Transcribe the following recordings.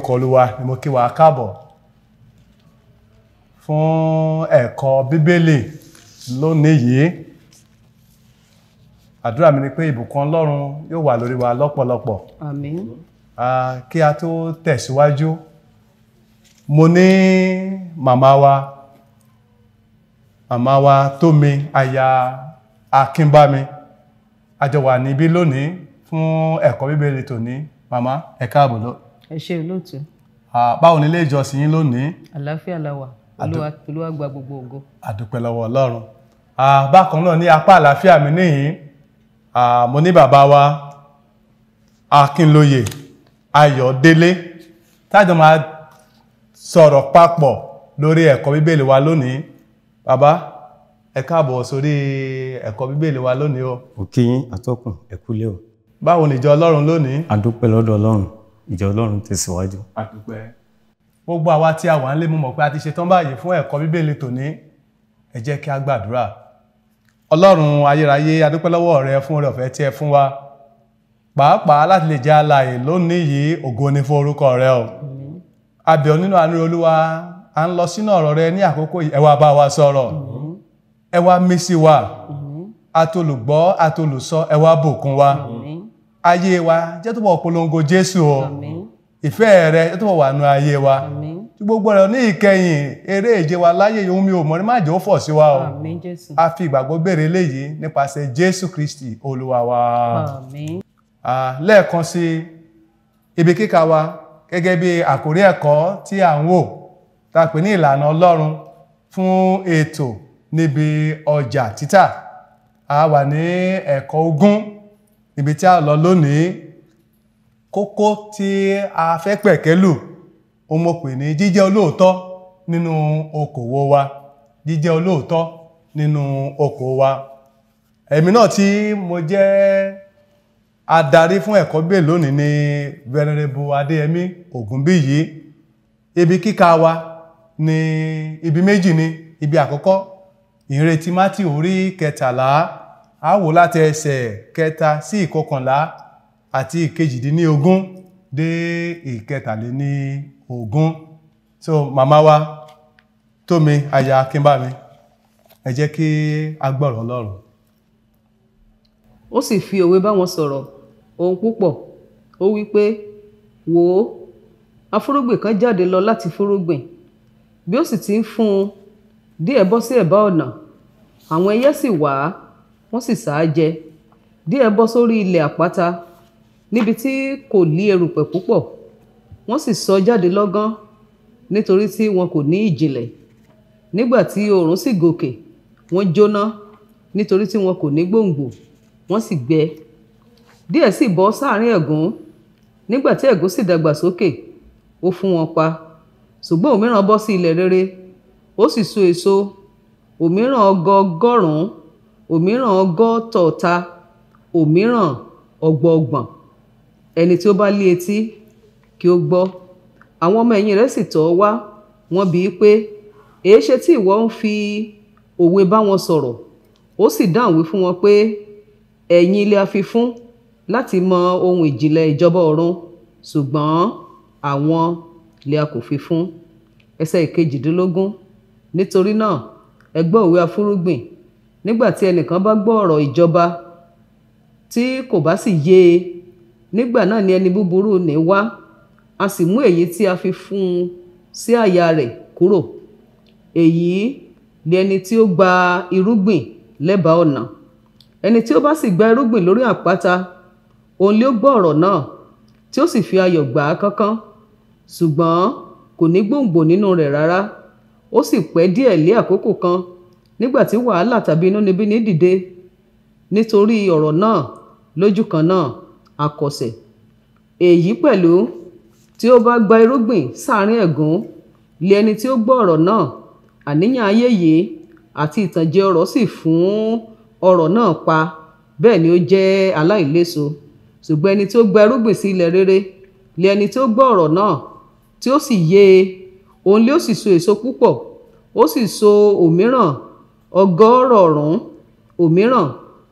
orúkọ Olúwa ni mo kí wa káàbọ̀ fún ẹ̀kọ́ Bíbélì lónìí yìí. Àdúrà mi ni pé ìbùkún Ọlọ́run yóò wà lórí wa lọ́pọ̀lọpọ̀. Àmín. Kí a tó tẹ̀síwájú, mo ní màmá wa Tómi aya Akínbámi. A jọ wà níbí lónìí fún ẹ̀kọ́ Bíbélì tòní. Màmá, ẹ káàbọ̀ lọ. Ẹ ṣé olóòtú. Báwo ni ilé ìjọsìn yín lónìí? Àlàáfíà la wà. Olúwa gba gbogbo ògo. A dúpẹ́ lọ́wọ́ Ọlọ́run. Bákan náà ní apá àlàáfíà mi níhìn, mo ní bàbá wa Akínlóye Ayọ̀délé tájọ máa sọ̀rọ̀ papọ̀ lórí ẹ̀kọ́ Bíbélì wa lónìí. Bàbá, ẹ káàbọ̀ sórí ẹ̀kọ́ Bíbélì wa lónìí o. Mo kí yín atọ́kùn, ẹ kúlé o. Báwo ni ìjọ Ọlọ́run lónìí? A dúpẹ́ lọ́dọ̀ Ọlọ́run, ìjọ Ọlọ́run tẹ̀síwájú. A dúpẹ́. Gbogbo àwa tí a wà nílé, mo mọ̀ pé a ti ṣetán báyìí fún ẹ̀kọ́ Bíbélì tòní. Ẹ jẹ́ kí a gbàdúrà. Ọlọ́run ayérayé, a dúpẹ́ lọ́wọ́ rẹ fún oore ọ̀fẹ́ tí ẹ fún wa. Pàápàá láti lè jẹ́ alààyè lónìí yìí, ògo ni fún orúkọ rẹ o. A bẹ̀ ọ́ nínú àánú Olúwa, a ń lọ sínú ọ̀rọ̀ rẹ ní àkókò yìí. Ẹ wá bá wa sọ̀rọ̀. Ẹ wá mí sí wa. Atolùgbọ́, atolùsọ, ẹ wá bùkún wa. Ayé wa jẹ́ tó bọ̀ polongo Jésù o. Ìfẹ́ rẹ jẹ́ tó bọ̀ wà nú ayé wa. Tí gbogbo rẹ̀ ní ìkẹyìn eré ìje wa láyé yóò mi ò mọ̀ ní má jẹ́ ó fọ̀ sí wa o. A fi ìgbàgbọ́ béèrè eléyìí nípasẹ̀ Jésù Kristi Olúwa wa. Lẹ́ẹ̀kan sí ibi kíkà wa gẹ́gẹ́ bí àkórí ẹ̀kọ́ tí à ń wò tá a pè ní ìlànà Ọlọ́run fún ètò níbi ọjà títà. A wà ní ẹ̀kọ́ 20 níbi tí a lọ lónìí. Kókó tí a fẹ́ pẹ̀kẹ́lù ó mọ̀ pé ní jíjẹ́ olóòótọ́ nínú okòwò wa. Jíjẹ́ olóòótọ́ nínú okòwò wa. Èmi náà tí mo jẹ́ adarí fún ẹ̀kọ́ Bíbélì lónìí ni Venerable Adéyẹmí Ògúnbíyì. Ibi kíkà wa ní ibi méjì ni. Ibi àkọ́kọ́ ìhìnrere Mátíù orí 13, a wò láti ẹsẹ̀ 3 sí 11 àti 18 dé 23. So màmá wa Tómi aya Akínbámi, ẹ jẹ́ kí a gbọ́rọ̀ Ọlọ́run. Ó sì fi òwe bá wọn sọ̀rọ̀ ohun púpọ̀. Ó wí pé, wò ó, afúrúgbìn kan jáde lọ láti fúrúgbìn. Bí ó sì ti ń fún un, díẹ̀ bọ́ sí ẹ̀bá ọ̀nà. Àwọn ẹyẹ sì wá, wọ́n sì sá á jẹ. Díẹ̀ bọ́ sórí ilẹ̀ àpáta, níbi tí kò lí erùpẹ̀ púpọ̀. Wọ́n sì sọ jáde lọ́gán, nítorí tí wọn kò ní ìjìnlẹ̀. Nígbà tí oòrùn sì gòkè, wọ́n jóná, nítorí tí wọn kò ní gbòǹgbò, wọ́n sì gbẹ. Díẹ̀ sì bọ́ sáàrin ẹ̀gún. Nígbà tí ẹ̀gún sì dàgbà sókè, ó fún wọn pa. Ṣùgbọ́n òmíràn bọ́ sí ilẹ̀ rere, ó sì so èso, òmíràn 100, òmíràn 150, òmíràn 60. Ẹni tí ó bá lé etí kí ó gbọ́. Àwọn ọmọ ẹ̀yìn rẹ̀ sì tọ̀ ọ́ wá, wọ́n bi í pé, èéṣe tí ìwọ ń fi òwe bá wọn sọ̀rọ̀? Ó sì dáhùn wí fún wọn pé, ẹ̀yin ilé a fi fún láti mọ ohun ìjìnlẹ̀ ìjọba ọ̀run, ṣùgbọ́n àwọn ilé a kò fi fún. Ẹsẹ̀ 18. Nítorí náà ẹ gbọ́ òwe afúrúgbìn. Nígbà tí ẹnìkan bá gbọ́ ọ̀rọ̀ ìjọba tí kò bá sì yé e, nígbà náà ni ẹni búburú ní wá, a sì mú èyí tí a fi fún un sí àyà rẹ̀ kúrò. Èyí ni ẹni tí ó gba irúgbìn lẹ́bàá ọ̀nà. Ẹni tí ó bá sì gba irúgbìn lórí àpáta, òun lé ó gbọ́ ọ̀rọ̀ náà, tí ó sì fi ayọ̀ gbà á kánkán, ṣùgbọ́n kò ní gbòǹgbò nínú rẹ̀ rárá. Ó sì pẹ́ díẹ̀ lé àkókò kan, nígbà tí wàhálà tàbí inúnibíni dìde. Nítorí ọ̀rọ̀ náà, lójú kan náà a kọsẹ̀. Èyí pẹ̀lú tí ó bá gba irúgbìn sáàrin ẹ̀gún lé ẹni tí ó gbọ́ ọ̀rọ̀ náà, àníyàn ayé yìí àti ìtànjẹ ọrọ̀ sì fún ọrọ̀ náà pa, bẹ́ẹ̀ ni ó jẹ́ aláìléso. Ṣùgbọ́n ẹni tí ó gba irúgbìn sí ilẹ̀ rere lé ẹni tí ó gbọ́ ọ̀rọ̀ náà, tí ó sì yé e, òun lé ó sì so èso púpọ̀. Ó sì so òmíràn 100, òmíràn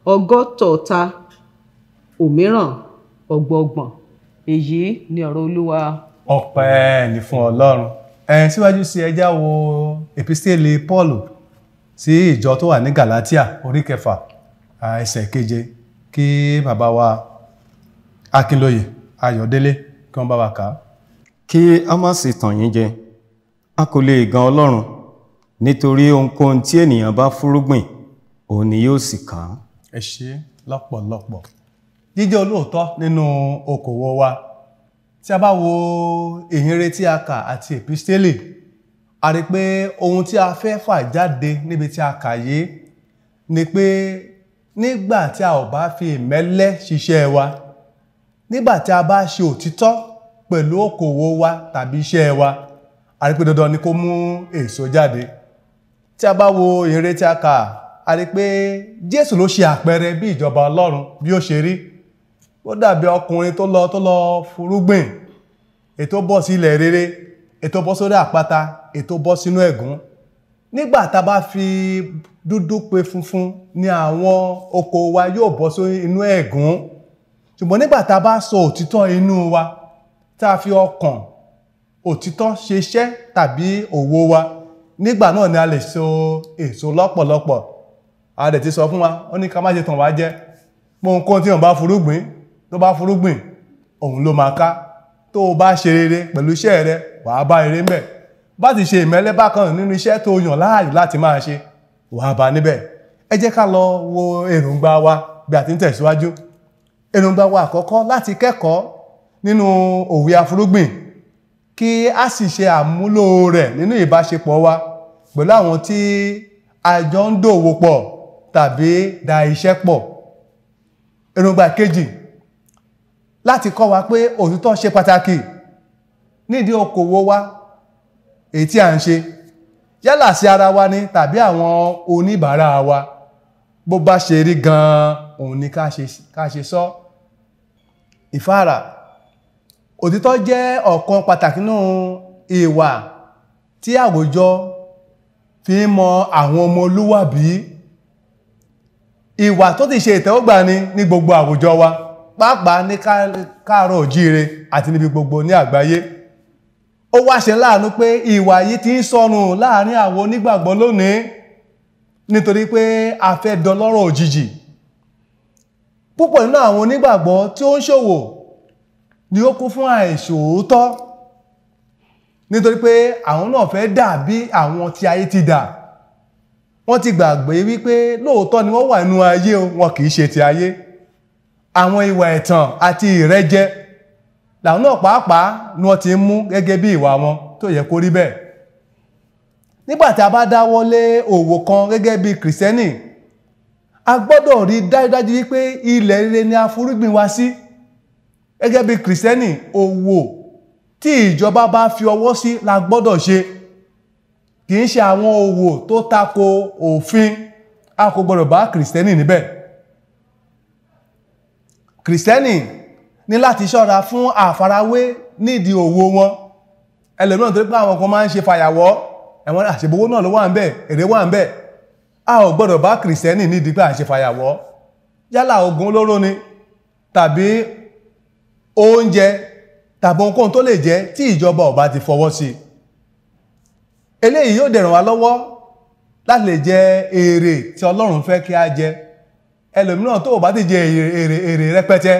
150, òmíràn 60. Èyí ni ọ̀rọ̀ Olúwa. Ọpẹ́ ni fún Ọlọ́run. Síwájú sí ẹjá wo epistele Paul sí ìjọ tó wà ní Galatia orí 6 ẹsẹ̀ 7 kí bàbá wa Akínlóye Ayọ̀délé kí wọ́n bá wa kà. Kí a má sì tàn yín jẹ, a kò lè gan Ọlọ́run, nítorí ohunkóhun tí ènìyàn bá fúrúgbìn, òun ni yóò sì ká. Ẹ ṣé lọ́pọ̀lọpọ̀. Jíjẹ́ olóòótọ́ nínú okòwò wa. Tí a bá wo ìhìnrere tí a kà àti epistele, a rí pé ohun tí a fẹ́ fà jáde níbi tí a kà yìí ni pé nígbà tí a ò bá fi ìmẹ́lẹ́ ṣiṣẹ́ wa, nígbà tí a bá ṣe òtítọ́ pẹ̀lú okòwò wa tàbí iṣẹ́ wa, a rí pé dandan ni kó mú èso jáde. Tí a bá wo ìhìnrere tí a kà, a rí pé Jésù ló ṣe àpẹẹrẹ bí ìjọba Ọlọ́run bí ó ṣe rí. Ó dàbí ọkùnrin tó lọ fúrúgbìn, ètò bọ́ sí ilẹ̀ rere, ètò bọ́ sórí àpáta, ètò bọ́ sínú ẹ̀gún. Nígbà tá bá fi dúdú pe funfun ni àwọn oko wa yóò bọ́ sí inú ẹ̀gún. Ṣùgbọ́n nígbà tá bá sọ òtítọ́ inú wa, tá fi ọkàn òtítọ́ ṣe iṣẹ́ tàbí òwò wa, nígbà náà ni a lè so èso lọ́pọ̀lọpọ̀. A dẹ̀ ti sọ fún wa, ó ní ká má ṣe tàn wá jẹ. Ohunkóhun tí wọ́n bá fúrúgbìn, tó bá fúrúgbìn, òun ló máa ká. Tó o bá ṣe rere pẹ̀lú iṣẹ́ rẹ, wàá bá rere ńbẹ̀. Bá ti ṣe ìmẹ́lẹ́ bákan nínú iṣẹ́ tó yàn láàyò láti máa ṣe, wàá bá níbẹ̀. Ẹ jẹ́ ká lọ wo èròǹgbà wa bí a ti ń tẹ̀síwájú. Èròǹgbà wa àkọ́kọ́ láti kẹ́kọ̀ọ́ nínú òwe afúrúgbìn, kí a sì ṣe àmúlò rẹ̀ nínú ìbáṣepọ̀ wa pẹ̀lú àwọn tí a jọ ń dòwò pọ̀ tàbí da iṣẹ́ pọ̀. Èròǹgbà kejì, láti kọ́ wa pé òtítọ́ ṣe pàtàkì nídìí okòwò wa èyí tí a ń ṣe, yálà sí ara wa ni tàbí àwọn oníbàárà wa. Bó bá ṣe rí gan-an, òun ni ká ṣe sọ. Ìfáàrà, òtítọ́ jẹ́ ọ̀kan pàtàkì nínú ìwà tí àwùjọ fi ń mọ àwọn ọmọlúwàbí. Ìwà tó ti ṣe ìtẹ́wọ́gbà ní gbogbo àwùjọ wa, pàápàá ní káàárọ̀ òjíire àti níbi gbogbo ní àgbáyé. Ó wá ṣe láàánú pé ìwà yìí ti ń sọnù láàrin àwọn onígbàgbọ́ lónìí nítorí pé a fẹ́ dọlọ́rọ̀ òjijì. Púpọ̀ nínú àwọn onígbàgbọ́ tí ó ń ṣòwò ni ó kún fún àìṣòótọ́ nítorí pé àwọn náà fẹ́ dàbí àwọn tí ayé ti dà. Wọ́n ti gbàgbé wípé lóòótọ́ ni wọ́n wà nínú ayé, wọn kìí ṣe ti ayé. Àwọn ìwà ẹ̀tàn àti ìrẹ́jẹ làwọn náà pàápàá ni wọ́n ti ń mú gẹ́gẹ́ bí ìwà wọn tó yẹ kó rí bẹ́ẹ̀. Nígbà tí a bá dáwọ́lé òwò kan gẹ́gẹ́ bí Kìrìsìtẹ́nì, a gbọ́dọ̀ rí dájúdájú wípé ilẹ̀ rere ni a fúrúgbìn wa sí. Gẹ́gẹ́ bí Kìrìsìtẹ́nì, òwò tí ìjọba bá fi ọwọ́ sí la gbọ́dọ̀ ṣe. Kì í ṣe àwọn òwò tó tako òfin, a kò gbọ́dọ̀ bá Kìrìsìtẹ́nì níbẹ̀. Kìrìsìtẹ́nì ní láti ṣọ́ra fún àfarawé nídìí òwò wọn. Ẹlòmíràn tó pé àwọn kan máa ń ṣe fàyàwọ́, ẹ̀wọ̀n àṣebówó náà ló wà ńbẹ̀, èrè wà ńbẹ̀. A ò gbọ́dọ̀ bá Kìrìsìtẹ́nì nídìí pé à ń ṣe fàyàwọ́. Yálà oògùn olóró ni tàbí oúnjẹ tàbí ohunkóhun tó lè jẹ́ tí ìjọba ò bá ti fọwọ́ sí. Eléyìí yóò dẹ̀ ràn wá lọ́wọ́ láti lè jẹ èrè tí Ọlọ́run fẹ́ kí a jẹ. Ẹlòmíràn tó bá ti jẹ èrè rẹpẹtẹ,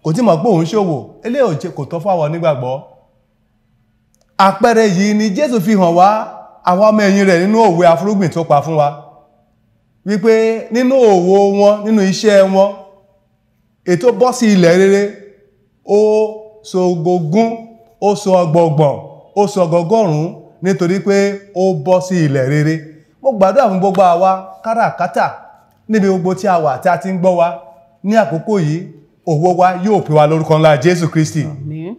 kò tí mọ̀ pé òun ṣòwò, eléyìí kò tọ́ fáwọn onígbàgbọ́. Àpẹẹrẹ yìí ni Jésù fi hàn wá àwọn ọmọ ẹ̀yìn rẹ̀ nínú òwe afúrúgbìn tó pa fún wa. Wípé nínú òwò wọn, nínú iṣẹ́ wọn, ètò bọ́ sí ilẹ̀ rere, ó so ogógún, ó so ọgbọ̀gbọ̀n, ó so ọgọgọ́rùn-ún nítorí pé ó bọ́ sí ilẹ̀ rere. Mo gbàdúrà fún gbogbo àwa káràkátà níbi gbogbo tí a wà tí a ti ń gbọ́ wa ní àkókò yìí, òwò wa yóò pè wá lórúkọ ńlá Jésù Kristi. Àmín.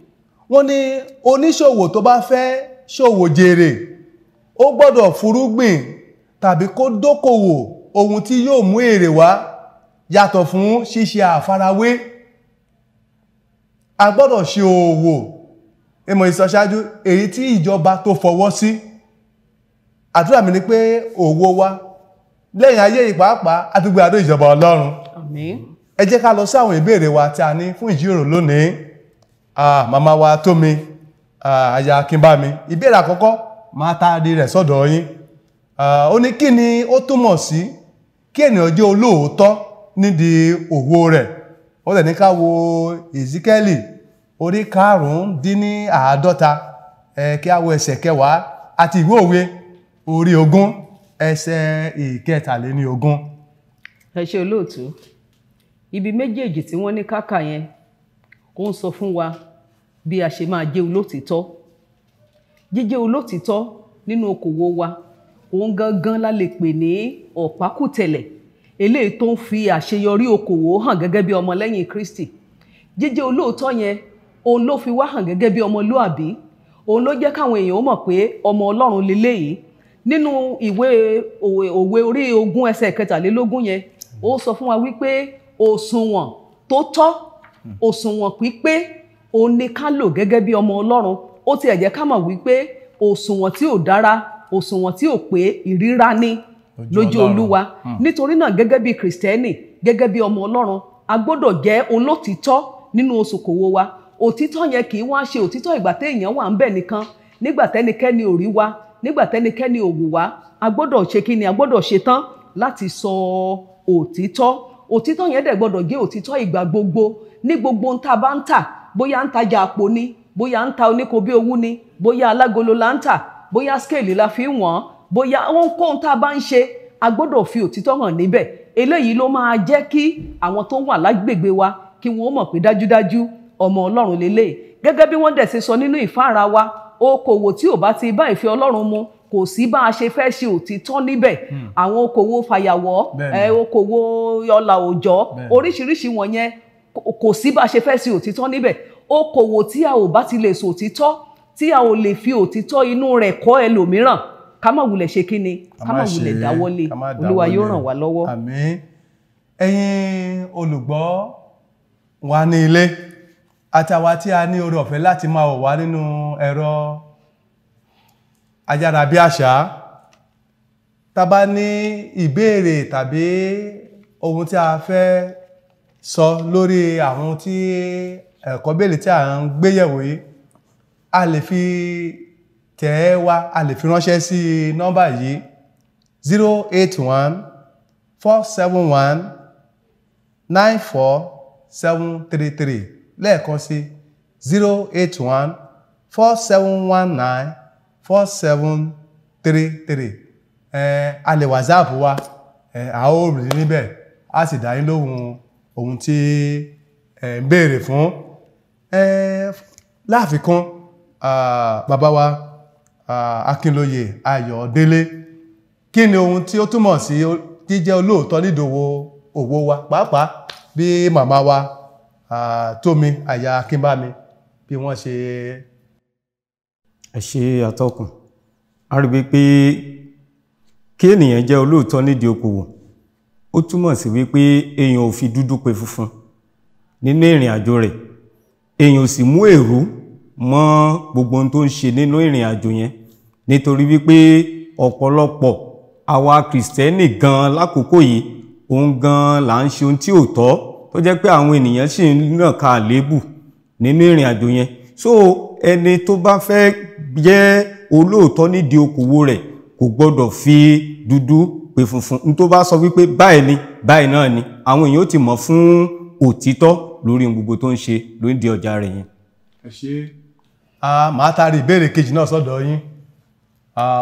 Wọ́n ní oníṣòwò tó bá fẹ́ ṣòwò jèrè, ó gbọ́dọ̀ fúrúgbìn tàbí kó dókòwò ohun tí yóò mú èrè wá yàtọ̀ fún ṣíṣe àfarawé. A gbọ́dọ̀ ṣe òwò, ìmọ̀ ìsọ̀ṣáájú, èyí tí ìjọba tó fọwọ́ sí. Àdúrà mi ni pé òwò wa lẹ́yìn ayé ìpàápàá àtúgbé àdó ìjọba Ọlọ́run. Àmín. Ẹ jẹ́ ká lọ sí àwọn ìbéèrè wa tí a ní fún ìjíròrò lónìí. Màmá wa Tómi aya Akínbámi, ìbéèrè àkọ́kọ́ máa taari rẹ̀ sọ́dọ̀ yín. Ó ní kí ni ó túmọ̀ sí kí ènìyàn jẹ́ olóòótọ́ nídìí òwò rẹ̀. Ó lè ní ká wo Èzíkẹ́lì orí 5-50, kí a wo ẹsẹ̀ 10 àti ìwé òwe orí 20 ẹsẹ̀ 23. Ẹ ṣé olóòtú. Ibi méjèèjì tí wọ́n ní kákà yẹn ó ń sọ fún wa bí a ṣe máa jẹ́ olótìítọ́. Jíjẹ́ olótìítọ́ nínú okòwò wa, òun gangan la lè pè ní ọ̀pákùtẹ̀lẹ̀, eléyìí tó ń fi àṣeyọrí okòwò hàn gẹ́gẹ́ bí ọmọlẹ́yìn Kristi. Jíjẹ́ olóòótọ́ yẹn, òun ló fi wá hàn gẹ́gẹ́ bí ọmọlúàbí, òun ló jẹ́ káwọn èèyàn mọ̀ pé ọmọ Ọlọ́run leléyìí. Nínú ìwé òwe orí 20 ẹsẹ̀ 23 yẹn, ó sọ fún wa wípé òṣùwọ̀n tó tọ́, òṣùwọ̀n pípé, òun ni ká lò gẹ́gẹ́ bí ọmọ Ọlọ́run. Ó ti ẹ̀ jẹ́ ká mọ̀ wípé òṣùwọ̀n tí ò dára, òṣùwọ̀n tí ò pé, ìríra ní lójú Olúwa. Nítorí náà gẹ́gẹ́ bí Kristẹni, gẹ́gẹ́ bí ọmọ Ọlọ́run, a gbọ́dọ̀ jẹ́ olótìítọ́ nínú okòwò wa. Òtítọ́ yẹn kì í wá ṣe òtítọ́ ìgbà téèyàn wà ń bẹ̀ nìkan, nígbà tẹ́nikẹ́ni ò rí wa, nígbà tẹ́nikẹ́ni ò wù wá. A gbọ́dọ̀ ṣe kí ni? A gbọ́dọ̀ ṣe tán láti sọ òtítọ́. Òtítọ́ yẹn dẹ̀ gbọ́dọ̀ jẹ́ òtítọ́ ìgbà gbogbo. Ní gbogbo ń ta bá ń tà, bóyá ń tajà àpò ni, bóyá ń ta oníkobí owú ni, bóyá alágolo la ń tà, bóyá scale la fi ń wọ̀n, bóyá ohunkóhun tá a bá ń ṣe, a gbọ́dọ̀ fi òtítọ́ hàn níbẹ̀. Eléyìí ló máa jẹ́ kí àwọn tó wà lágbègbè wa kí wọ́n mọ̀ pé dájúdájú ọmọ Ọlọ́run lélẹ̀. Gẹ́gẹ́ bí wọ́n dẹ̀ ṣe sọ nínú ìfáàrà wa, okòwò tí ò bá ti bá ìfẹ́ Ọlọ́run mu, kò sí bá a ṣe fẹ́ ṣe òtítọ́ níbẹ̀. Àwọn okòwò fàyàwọ́, okòwò ọlà òòjọ́, oríṣiríṣi wọ̀nyẹn, kò sí bá a ṣe fẹ́ ṣe òtítọ́ níbẹ̀. Okòwò tí a ò bá ti lè sọ òtítọ́, tí a ò lè fi òtítọ́ inú rẹ̀ kọ́ ẹlòmíràn, ká má wulẹ̀ ṣe kí ni? Ká má wulẹ̀ dáwọ́lé. Olúwa yóò ràn wá lọ́wọ́. Àmín. Ẹ̀yin olùgbọ́ wa ní ilé, àti àwa tí a ní oore ọ̀fẹ́ láti máa wò wá nínú ẹ̀rọ ayárabíàṣá, tá bá ní ìbéèrè tàbí ohun tí a fẹ́ sọ lórí àwọn tí ẹ̀kọ́ bèèrè tí a ń gbéyẹ̀wò yìí, a lè fi tẹ̀ wá, a lè fi ránṣẹ́ sí nọ́mbà yìí 081-471-94733. Lẹ́ẹ̀kan sí 081-471-94733. A lè WhatsApp wa, a ó rí níbẹ̀, a sì dá yín lóhùn ohun tí ń béèrè fún. Láàfikún, bàbá wa Akínlóye Ayọ̀délé, kí ni ohun tí ó túmọ̀ sí jíjẹ́ olóòótọ́ nídòwò òwò wa, pàápàá bí màmá wa Tómi aya Akínbámi bí wọ́n ṣe. Ẹ ṣé atọ́kùn. A rí wípé kí ènìyàn jẹ́ olóòótọ́ nídìí okòwò, ó túmọ̀ sí wípé èèyàn ò fi dúdú pe funfun nínú ìrìn àjò rẹ̀, èèyàn ò sì mú èrú mọ́ gbogbo ohun tó ń ṣe nínú ìrìn àjò yẹn, nítorí wípé ọ̀pọ̀lọpọ̀ àwa Kìrìsìtẹ́nì gan lákòókò yìí, òun gan là ń ṣe ohun tí ò tọ́, tó jẹ́ pé àwọn ènìyàn sì ń nà ká àléébù nínú ìrìn àjò yẹn. So ẹni tó bá fẹ́ jẹ́ olóòótọ́ nídìí okòwò rẹ̀ kò gbọ́dọ̀ fi dúdú pe funfun. N tó bá sọ wípé báyìí ni, báyìí náà ni, àwọn èèyàn ó ti mọ̀ fún òtítọ́ lórí gbogbo tó ń ṣe lórí ọjà rẹ̀ yẹn. Ẹ ṣé. Màá taari ìbéèrè kejì náà sọ́dọ̀ yín.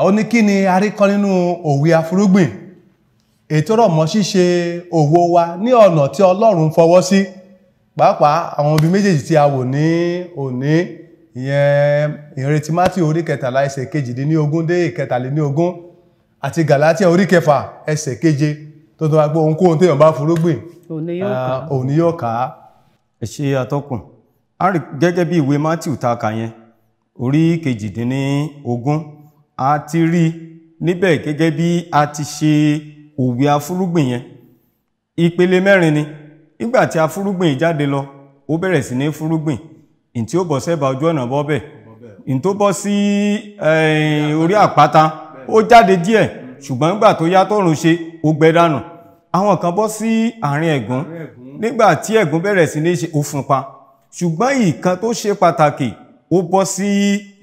Ó ní kí ni a rí kọ́ nínú òwe afúrúgbìn, ètò rọ̀ mọ́ ṣíṣe òwò wa ní ọ̀nà tí Ọlọ́run fọwọ́ sí, pàápàá àwọn ibi méjèèjì tí a wò ní òní, ìyẹn ìrètí Mátíù orí 13 ẹsẹ̀ 18 dé 23, àti Gàlátíà orí 6 ẹsẹ̀ 7, tó tó wá pé ohunkóhun téèyàn bá fúrúgbìn òní yóò ká. Ẹ ṣé atọ́kùn. A rí gẹ́gẹ́ bí ìwé Mátíù ta kà yẹn orí 18, a ti rí níbẹ̀ gẹ́gẹ́ bí a ti ṣe òwe afúrúgbìn yẹn. Ìpele 4 ni. Nígbà tí afúrúgbìn jáde lọ, ó bẹ̀rẹ̀ sí ní fúrúgbìn, in tí ó bọ́ sẹ́bà ojú ọ̀nà bọ́bẹ̀, in tó bọ́ sí orí àpáta ó jáde díẹ̀, ṣùgbọ́n nígbà tó yá tọ́run ṣe ó gbẹ dànù. Àwọn kan bọ́ sí àárín ẹ̀gún, nígbà tí ẹ̀gún bẹ̀rẹ̀ sí ní ṣe ó fún pa. Ṣùgbọ́n ìkan tó ṣe pàtàkì, ó ó bọ́ sí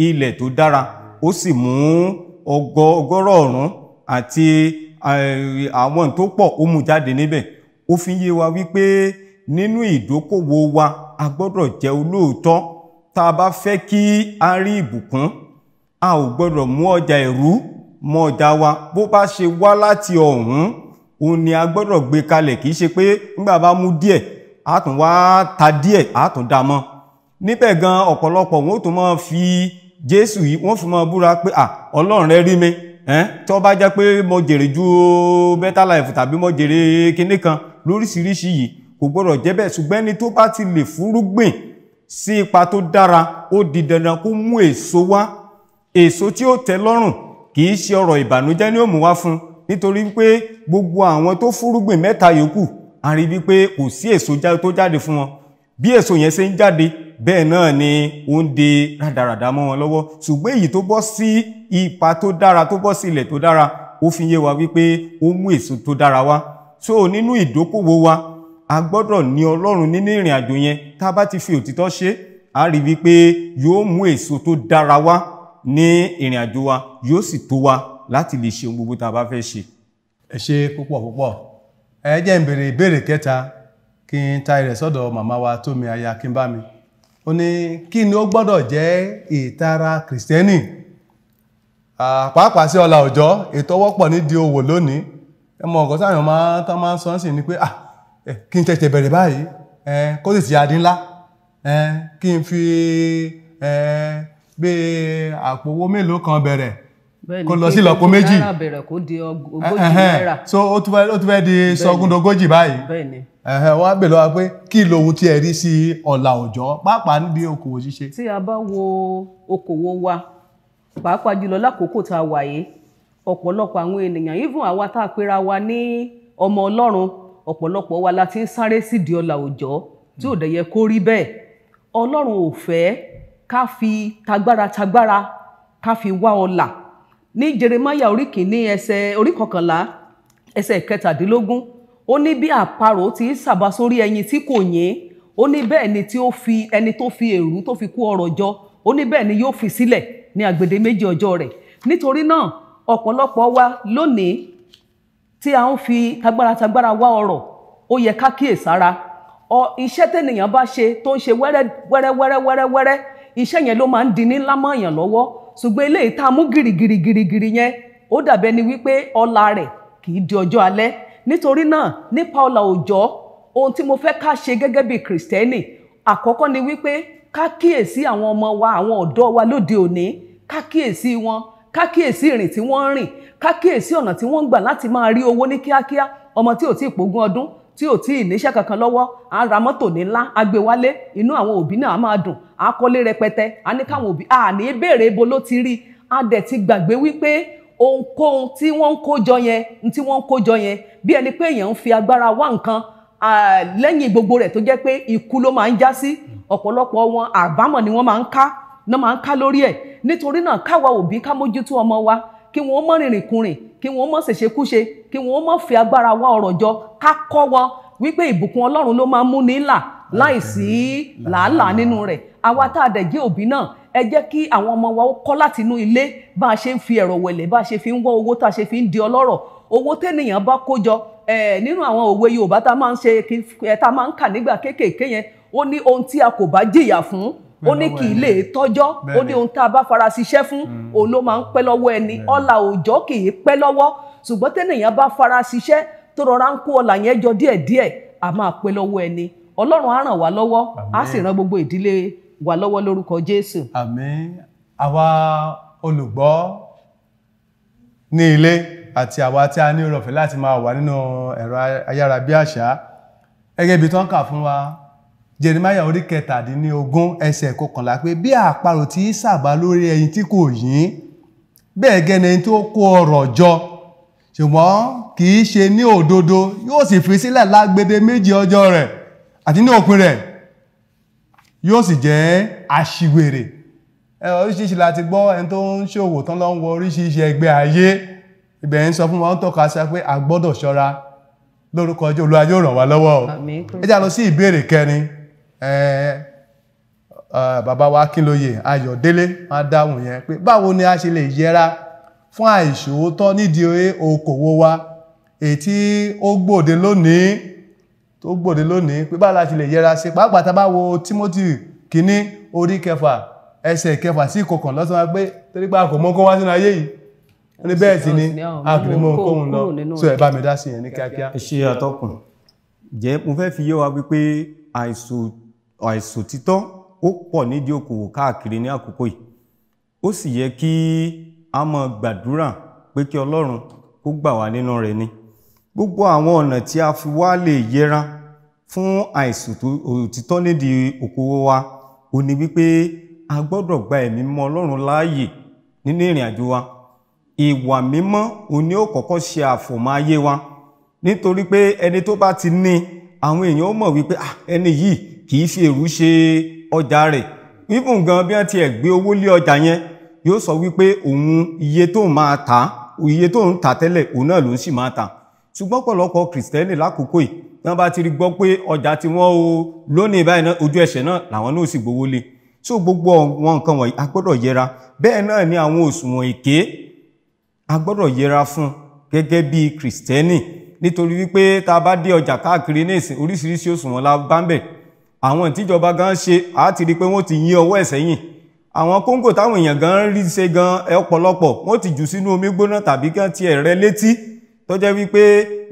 ilẹ̀ tó dára, ó sì mú ọgọ́rọ̀ ọ̀rún àti àwọn tó pọ̀ ó mú jáde níbẹ̀. Ó fi yé wa wípé nínú ìdókòwò wa a gbọ́dọ̀ jẹ́ olóòótọ́. Tá a bá fẹ́ kí a rí ìbùkún, a ò gbọ́dọ̀ mú ọjà ẹ̀rú mọ́ ọjà wa. Bó bá ṣe wá láti ọ̀hún, òun ni a gbọ́dọ̀ gbé kalẹ̀. Kìí ṣe pé nígbà bá mú díẹ̀ a tún wá ta díẹ̀ a tún dá mọ́. Níbẹ̀ gan ọ̀pọ̀lọpọ̀ wọn ó tún máa fi Jésù yìí wọ́n fi máa búra pé Ọlọ́run rẹ rí mi, tó bá jẹ́ pé mo jèrè ju Better Life tàbí mo jèrè kinní kan lóríṣiríṣi yìí, kò gbọ́dọ̀ jẹ́ bẹ́ẹ̀. Ṣùgbọ́n ẹni tó bá ti lè fúrúgbìn sí ipa tó dára, ó di dandan kó mú èso wá. Èso tí ó tẹ́ lọ́rùn, kìí ṣe ọ̀rọ̀ ìbànújẹ́ ni ó mú wá fún, nítorí pé gbogbo àwọn tó fúrúgbìn mẹ́ta yòókù a rí wípé kò sí èso tó jáde fún wọn. Bí èso yẹn ṣe ń jáde, bẹ́ẹ̀ náà ni ó ń de rádaràdá mọ́ wọn lọ́wọ́. Ṣùgbọ́n èyí tó bọ́ sí ipa tó dára, tó bọ́ sí ilẹ̀ tó dára, ó fi yé wa wípé ó mú èso tó dára wá. So nínú ìdókòwò wa, a gbọ́dọ̀ ní Ọlọ́run nínú ìrìn àjò yẹn. Tá a bá ti fi òtítọ́ ṣe, a rí wípé yóò mú èso tó dára wá ní ìrìn àjò wa, yóò sì tó wa láti lè ṣe ohun gbogbo tá a bá fẹ́ ṣe. Ẹ ṣé púpọ̀ púpọ̀. Ẹ jẹ́ n béèrè ìbéèrè kẹta kí n ta rẹ̀ sọ́dọ̀ màmá wa Tómi aya Akínbámi. Ó ní kí ni ó gbọ́dọ̀ jẹ́ ìtara Kìrìsìtẹ́nì pàápàá sí ọlá òjọ́ ètò wọ́pọ̀ nídìí òwò lónìí. Ẹ mọ̀ ọ̀gọ́ sáyàn máa ń sọ sí ni pé kí n tẹ̀tẹ̀ bẹ̀rẹ̀ báyìí kó sì ti adín ńlá kí n fi bí àpò owó mélòó kan bẹ̀rẹ̀ kó lọ sí ìlọ́po méjì. So ó tún fẹ́ di sọgúndogójì báyìí. Wọ́n á bèèrè lọ́wọ́ pé kí lohun tí ẹ rí sí ọlá òjọ́ pàápàá níbi okòwò ṣíṣe. Tí a bá wo okòwò wa pàápàá jùlọ lákòókò tá a wà yìí, ọ̀pọ̀lọpọ̀ àwọn ènìyàn, even àwa tá a pera wa ní ọmọ Ọlọ́run, ọ̀pọ̀lọpọ̀ wa la ti ń sáré sídìí ọlá òjọ́ tí ò dẹ̀ yẹ kó rí bẹ́ẹ̀. Ọlọ́run ò fẹ́ ká fi tagbára ká fi wá ọlá. Ní Jeremáyà orí 11 ẹsẹ̀ 17, ó ní bí àparò ti ń sàbà sórí ẹyin tí kò yín, ó ní bẹ́ẹ̀ ni tí ó fi ẹni tó fi èrú tó fi kó ọrọ̀ jọ, ó ní bẹ́ẹ̀ ni yóò fi sílẹ̀ ní agbede méjì ọjọ́ rẹ̀. Nítorí náà ọ̀pọ̀lọpọ̀ wa lónìí tí a ń fi tagbára wá ọrọ̀, ó yẹ ká kíyèsára. Iṣẹ́ tẹ́nìyàn bá ṣe tó ń ṣe wẹ́rẹ́, iṣẹ́ yẹn ló máa ń di ní ńlá mọ́ èèyàn lọ́wọ́. Ṣùgbọ́n eléyìí tá a mú gìrìgìrì yẹn, ó dàbẹ́ ni wípé ọlá rẹ̀ kì í di ọjọ́ alẹ́. Nítorí náà nípa ọlá òjọ́, ohun tí mo fẹ́ ká ṣe gẹ́gẹ́ bí Kìrìsìtẹ́nì, àkọ́kọ́ ni wípé ká kíyèsí àwọn ọmọ wa, àwọn ọ̀dọ́ wa lóde òní, ká kíyèsí wọn, ká kíyèsí ìrìn tí wọ́n ń rìn, ká kíyèsí ọ̀nà tí wọ́n ń gbà láti máa rí owó ní kíákíá. Ọmọ tí ò tí ì pógún ọdún, tí ò tí ì níṣẹ́ kankan lọ́wọ́, á ra mọ́tò ńlá, á gbé wálé, inú àwọn òbí náà á máa dùn, á kọ́lé rẹpẹtẹ, á ní káwọn òbí ní béèrè ibo ló ti rí. Á dẹ̀ ti gbàgbé wípé ohunkóhun tí wọ́n ń kó jọ yẹn, bí ẹni pé èèyàn ń fi agbára wá nǹkan lẹ́yìn gbogbo rẹ̀ tó jẹ́ pé ikú ló máa ń já sí. Ọ̀pọ̀lọpọ̀ wọn àbámọ̀ ni wọ́n máa ń ká lórí ẹ̀. Nítorí náà káwa òbí ká mójútó ọmọ wa, kí wọ́n mọ́ rìnrìn kùnrin, kí wọ́n mọ́ ṣèṣekúṣe, kí wọ́n mọ́ fi agbára wá ọrọ̀ jọ. Ká kọ́ wọn wípé ìbùkún Ọlọ́run ló máa ń mú ní là láìsí làálàá nínú rẹ̀. Àwa tá a dẹ̀ jẹ́ òbí náà, ẹ jẹ́ kí àwọn ọmọ wa ó kọ́ láti inú ilé bá a ṣe ń fi ẹ̀rọ̀ wẹ̀lẹ̀, bá a ṣe fi ń wọ́ owó, tá a ṣe fi ń di ọlọ́rọ̀. Owó tẹ́nìyàn bá kó jọ, nínú àwọn òwe Yorùbá tá a máa ń ṣe, tá a máa ń kà nígbà kéékèèké yẹn, ó ní ohun tí a kò bá jìyà fún, ó ní kì í lè tọ́jọ́, ó ní ohun tá a bá fara ṣiṣẹ́ fún, òun ló máa ń pẹ́ lọ́wọ́ ẹni. Ọlá òjọ́ kì í pẹ́ lọ́wọ́, ṣùgbọ́n tẹ́nìyàn bá fara ṣiṣẹ́ tó rọra ń kó ọlá yẹn jọ díẹ̀díẹ̀, a máa pẹ́ lọ́wọ́ ẹni. Ọlọ́run á ràn wá lọ́wọ́, á sì ràn gbogbo ìdílé wa lọ́wọ́ lórúkọ Jésù. Àmín. Àwa olùgbọ́ ní ilé àti àwa tí a ní oore ọ̀fẹ́ láti máa wà nínú ẹ̀rọ ayárabíàṣá, gẹ́gẹ́ bí tó ń kà fún wa Jeremáyà orí 17 ẹsẹ̀ 11 pé bí àparò tí í sàbà lórí ẹyin tí kò yín, bẹ́ẹ̀ gẹ́ni tó kó ọrọ̀ jọ ṣùgbọ́n kì í ṣe ní òdodo, yóò sì fi sílẹ̀ lágbede méjì ọjọ́ rẹ̀, àti ní òpin rẹ̀ yóò sì jẹ́ aṣiwèrè. Oríṣiríṣi láti gbọ́ ẹni tó ń ṣòwò tán lọ ń wọ oríṣiríṣi ẹgbẹ́ ayé, ibẹ̀ ń sọ fún wa ń tọ́ka sí pé a gbọ́dọ̀ ṣọ́ra. Lórúkọ Olúwa yóò ràn wá lọ́wọ́. Ẹ já lọ sí ìbéèrè kẹrin. bàbá wa Akínlóye Ayọ̀délé máa dáhùn yẹn pé báwo ni a ṣe lè yẹra fún àìṣòótọ́ nídìí okòwò wa èyí tí ó gbòde lónìí pé báwo la ṣe lè yẹra sí pàápàá tá a bá wo Timothy kínní orí 6 ẹsẹ̀ 6 sí 11 lọ́sàn-án pé torí pé a kò mọ̀ kó wá sínú ayé yìí ní bẹ́ẹ̀ sì ni a kì í mọ̀ kóhun lọ so ẹ bá mi dá sí yẹn ní kíákíá. ẹ ṣe àtọkùn jẹ́ mo fẹ́ fi yé wa wípé àìṣòtítọ́ ó pọ̀ nídìí okòwò káàkiri ní àkókò yìí ó sì yẹ kí a máa gbàdúrà pé kí Ọlọ́run kó gbà wá nínú rẹ̀ ni gbogbo àwọn ọ̀nà tí a fi wá lè yẹra fún àìṣòtítọ́ nídìí okòwò wa ó ní wípé a gbọ́dọ̀ gba ẹ̀mí mímọ́ Ọlọ́run láàyè nínú ìrìn àjò wa ìwà mímọ́ òun ni ó kọ́kọ́ ṣe àfọ̀mọ́ ayé wa nítorí pé ẹni tó bá ti ní àwọn èèyàn ó mọ̀ wípé ẹni yìí kìí fi èrú ṣe ọjà rẹ̀ even gan bí wọ́n ti ẹ̀ gbé owó lé ọjà yẹn yóò sọ wípé òun iye tó máa tà iye tó ń tà tẹ́lẹ̀ òun náà ló ń sì máa tà ṣùgbọ́n pọ̀lọpọ̀ kìrìsìtẹ́nì lákòókò yìí wọ́n bá ti rí gbọ́ pé ọjà tí wọ́n o lónìí báyìí náà ojú ẹsẹ̀ náà làwọn náà sì gbowó lé so gbogbo àwọn nǹkan wọ̀nyí a gbọ́dọ̀ yẹra bẹ́ẹ̀ náà ni àwọn òṣùwọ̀n èké a gbọ́dọ̀ yẹra fún gẹ́gẹ́ bí kìrìsìtẹ́nì nítorí wípé tá a bá dé ọjà káàkiri ní ìsìn oríṣiríṣi òṣùwọ̀n la bá ń bẹ̀ àwọn ìtìjọba gan ṣe á ti rí pé wọ́n ti yín ọwọ́ ẹ̀ sẹ́yìn àwọn kóńgò táwọn èèyàn gan rí ṣe gan ọ̀pọ̀lọpọ̀ wọ́n ti jù sínú omi gbóná tàbí kán ti ẹ̀rẹ́ létí tó jẹ́ wípé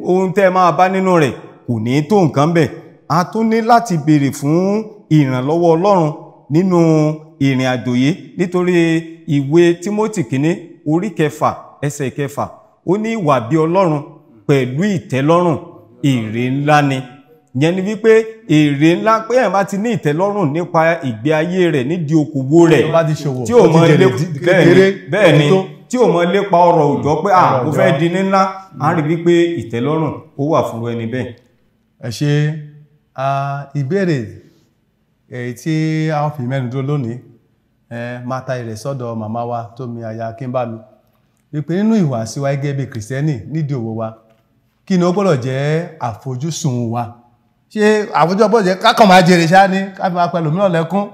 ohun tẹ́ máa bá nínú rẹ̀ kò ní tó nǹkan bẹ̀ a tún ní láti béèrè fún ìrànlọ́wọ́ Ọlọ́run nínú ìrìn àjò yìí nítorí ìwé Tímótì kínní orí 6 ẹsẹ̀ 6 ó ní ìwà bí Ọlọ́run pẹ̀lú ìtẹ́lọ́rùn èrè ńlá ni yẹn ni wípé èrè ńlá pé ẹ̀ bá ti ní ìtẹ́lọ́rùn nípa ìgbé ayé rẹ̀ nídìí okòwò rẹ̀ tí ò mọ bẹ́ẹ̀ ni tí ò mọ lépa ọrọ̀ òjọ́ pé mo fẹ́ di ní ńlá a rí wípé ìtẹ́lọ́rùn ó wà fún ẹni bẹ́ẹ̀. ẹ ṣe ìbéèrè èyí tí a fi mẹ́nu dúró lónìí máa ta ìrẹ̀ sọ́dọ̀ màmá wa Tómi aya Akínbámi wípé nínú ìwàsí wa gẹ́gẹ́ bí kìrìsìtẹ́nì nídìí òwò wa kí ni ó gbọ́dọ̀ jẹ́ àfojúsùn wa ṣé àfojúsùn gbọ́dọ̀ jẹ́ kákan máa jèrè ṣáá ní káfí máa pẹ̀lú mìíràn lẹ́kún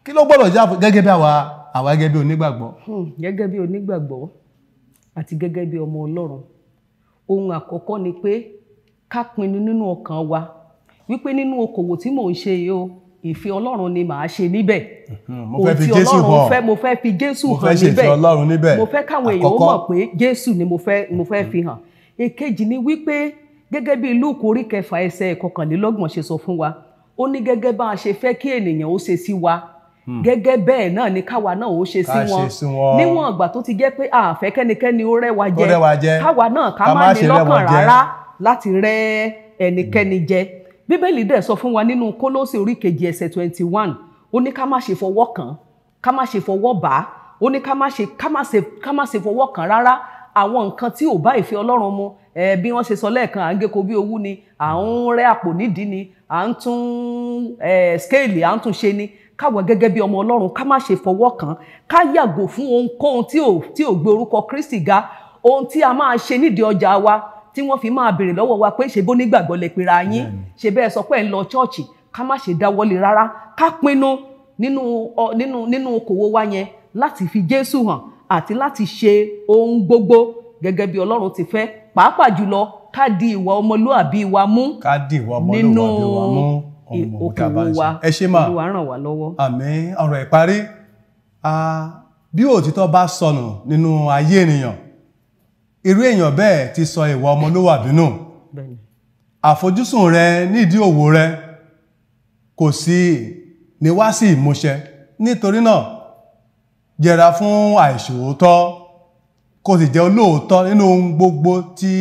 kí ló gbọ́dọ̀ jẹ́ gẹ́gẹ́ bí àwa gẹ́gẹ́ bí onígbàgbọ́. gẹ́gẹ́ bí onígbàgbọ́ àti gẹ́gẹ́ bí ọmọ Ọlọ́run ohun àkọ́kọ́ ni pé ká pinnu nínú ọkàn wa wípé nínú okòwò tí mò ń ṣe yìí o ìfẹ́ Ọlọ́run ni màá ṣe níbẹ̀ mo fẹ́ fi Jésù hàn mo fẹ́ fi Jésù hàn níbẹ̀ mo fẹ́ káwọn èèyàn mọ̀ pé Jésù ni mo fẹ́ fi hàn. èkejì ni wípé gẹ́gẹ́ bí Lúùkù orí 6 ẹsẹ̀ 21 ṣe sọ fún wa ó ní gẹ́gẹ́ bá a ṣe fẹ́ kí ènìyàn ó ṣe sí wa gẹ́gẹ́ bẹ́ẹ̀ náà ni káwa náà ó ṣe sí wọn níwọ̀n ìgbà tó ti jẹ́ pé a fẹ́ kẹ́nikẹ́ni ó rẹ́ wa jẹ káwa náà ká má ní lọ́kàn rárá láti rẹ́ ẹnikẹ́ni jẹ. Bíbélì dẹ̀ sọ fún wa nínú Kólósè orí 2 ẹsẹ̀ 21 ó ní ká má ṣe fọwọ́ kàn ká má ṣe fọwọ́ bà ó ní ká má ṣe fọwọ́ kàn rárá àwọn nǹkan tí ò bá ìfẹ́ Ọlọ́run mu bí wọ́n ṣe sọ lẹ́ẹ̀kan à ń gé ko bí owú ni à ń rẹ́ àpò nídìí ni à ń tún skéèlì à ń tún ṣe ni káwọn gẹ́gẹ́ bí ọmọ Ọlọ́run ká má ṣe fọwọ́ kàn ká yàgò fún ohunkóhun tí ò gbé orúkọ Kristi ga ohun tí a máa ṣe nídìí ọjà wa tí wọ́n fi máa béèrè lọ́wọ́ wa pé ṣe bó nígbàgbọ́ lè pera yín ṣe bẹ́ẹ̀ sọ pé ẹ̀ ń lọ ṣọ́ọ̀ṣì ká má ṣe dáwọ́lé rárá ká pinnu nínú okòwò wa yẹn láti fi Jésù hàn àti láti ṣe ohun gbogbo gẹ́gẹ́ bí Ọlọ́run ti fẹ́ pàápàá jùlọ ká di ìwà ọmọlúàbí wa mú nínú okòwò wa Olúwa ràn wá lọ́wọ́. Àmín. ọ̀rọ̀ ìparí bí òtítọ́ bá sọnù nínú ayé ènìyàn irú èèyàn bẹ́ẹ̀ ti sọ ìwà ọmọlúwàbí nù àfojúsùn rẹ nídìí òwò rẹ kò sí ní wá sí ìmúṣẹ nítorí náà yẹra fún àìṣòótọ́ kó sì jẹ́ olóòótọ́ nínú ohun gbogbo tí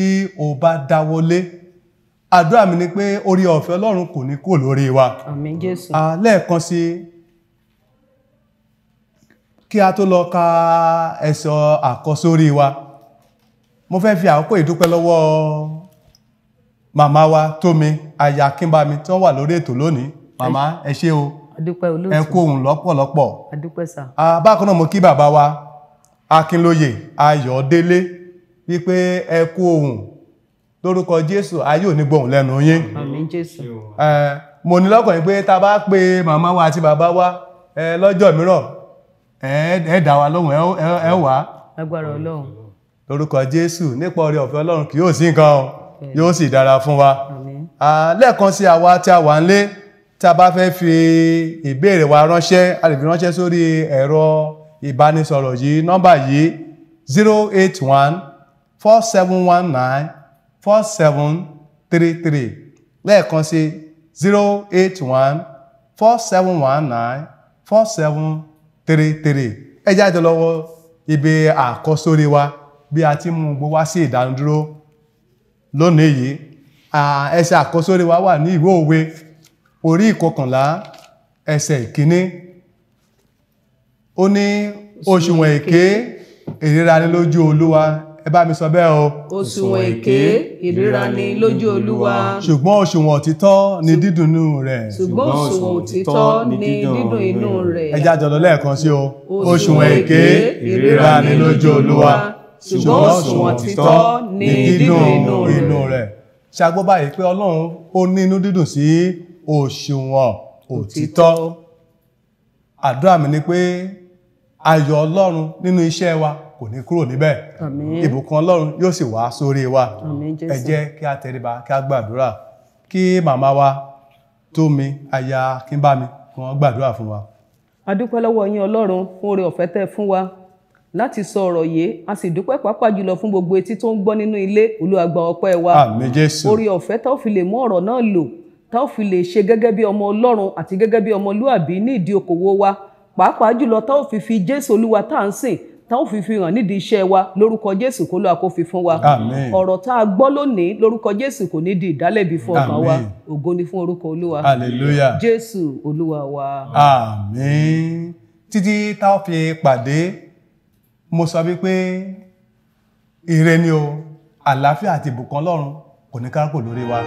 o bá dáwọ́lé àdúrà mi ni pé orí ọ̀fẹ́ Ọlọ́run kò ní kó lórí wa. Àmín Jésù. Lẹ́ẹ̀kan sí kí a tó lọ ka ẹsẹ̀ àkọsórí wa mo fẹ́ fi àkókò ìdúpẹ́ lọ́wọ́ màmá wa Tómi aya Akínbámi tí wọ́n wà lórí ètò lónìí. Màmá ẹ ṣé o ẹ kú ohùn lọ́pọ̀lọpọ̀. Bákan náà mo kí bàbá wa Akínlóye Ayọ̀délé wípé ẹ kú ohùn lórúkọ Jésù ayé ò ní gbóhùn lẹ́nu yín. Àmín Jésù. Mo ní lọ́kàn yín pé tá bá pe màmá wa àti bàbá wa lọ́jọ́ mìíràn ẹ dá wa lóhùn ẹ wá agbára Ọlọ́run. lórúkọ Jésù nípa oore ọ̀fẹ́ Ọlọ́run kì yóò sí nǹkan o yóò sì dára fún wa. Àmín. Lẹ́ẹ̀kan sí àwa tí a wà nílé tí a bá fẹ́ fi ìbéèrè wa ránṣẹ́ a lè fi ránṣẹ́ sórí ẹ̀rọ ìbánisọ̀rọ̀ yìí nọ́mbà yìí 081-4719-4733 lẹ́ẹ̀kan sí 081-4719-4733 ẹ jáde lọ́wọ́ ibi àkọ́sórí wa bí a ti mú gbogbo wá sí ìdánudúró lónìí yìí. Ẹsẹ̀ àkọ́sórí wa wà ní ìwé òwe orí ìkọkànlá ẹsẹ̀ ìkíní. Ó ní òṣùwọ̀n èké ìríra ni lójú Olúwa. Ẹ bá mi sọ bẹ́ẹ̀ o. Òṣùwọ̀n èké ìríra ni lójú Olúwa. Ṣùgbọ́n òṣùwọ̀n òtítọ́ ni dídùn inú rẹ̀. Ṣùgbọ́n òṣùwọ̀n òtítọ́ ni dídùn inú rẹ̀. Ẹ jáde lọ lẹ́ẹ̀kan sí o. Òṣùwọ̀n èké ìríra ni lójú Olúwa. Ṣùgbọ́n òṣùwọ̀n òtítọ́ ni dídùn inú rẹ̀. Ṣé a gbọ́ báyìí pé Ọlọ́run ó ní inú dídùn sí òṣùwọ̀n òtítọ́. Àdúrà mi ni pé ayọ̀ Ọlọ́run nínú iṣẹ́ wa kò ní kúrò níbẹ̀. Àmín. Ìbùkún Ọlọ́run yóò sì wá sórí wa. Àmín Jésù. Ẹ jẹ́ kí a tẹríba kí a gbàdúrà kí màmá wa Tómi aya Kínbámi kí wọ́n gbàdúrà fún wa. A dúpẹ́ lọ́wọ́ yín Ọlọ́run fún oore ọ̀fẹ́ tẹ́ fún wa láti sọ ọ̀rọ̀ yìí, a sì dúpẹ́ pàápàá jùlọ fún gbogbo etí tó ń gbọ́ nínú ilé. Olúwa gba ọpẹ́ wa. Àmín Jésù. Oore ọ̀fẹ́ tá ò fi lè mú ọ̀rọ̀ náà lò, tá ò fi lè ṣe gẹ́gẹ́ bí ọmọ Ọlọ́run àti gẹ́gẹ́ bí ọmọlúàbí ní ìdí okòwò wa, pàápàá jùlọ tá ò fi Jésù Olúwa tá à ń sìn tá ò fi hàn nídìí iṣẹ́ wa. Lórúkọ Jésù kó lóa kó fi fún wa. Àmín. Ọ̀rọ̀ tá a gbọ́ lónìí lórúkọ Jésù kò ní di ìdálẹ́bi fún ọkàn wa. Àmín. Ògo ni fún orúkọ Olúwa. Hallelujah. Jésù Olúwa wa. Àmín. Títí tá ó fi pàdé, mo sọ wípé ire ni o, àlàáfíà àti ìbùkún Ọlọ́run kò ní ká kò lórí wa.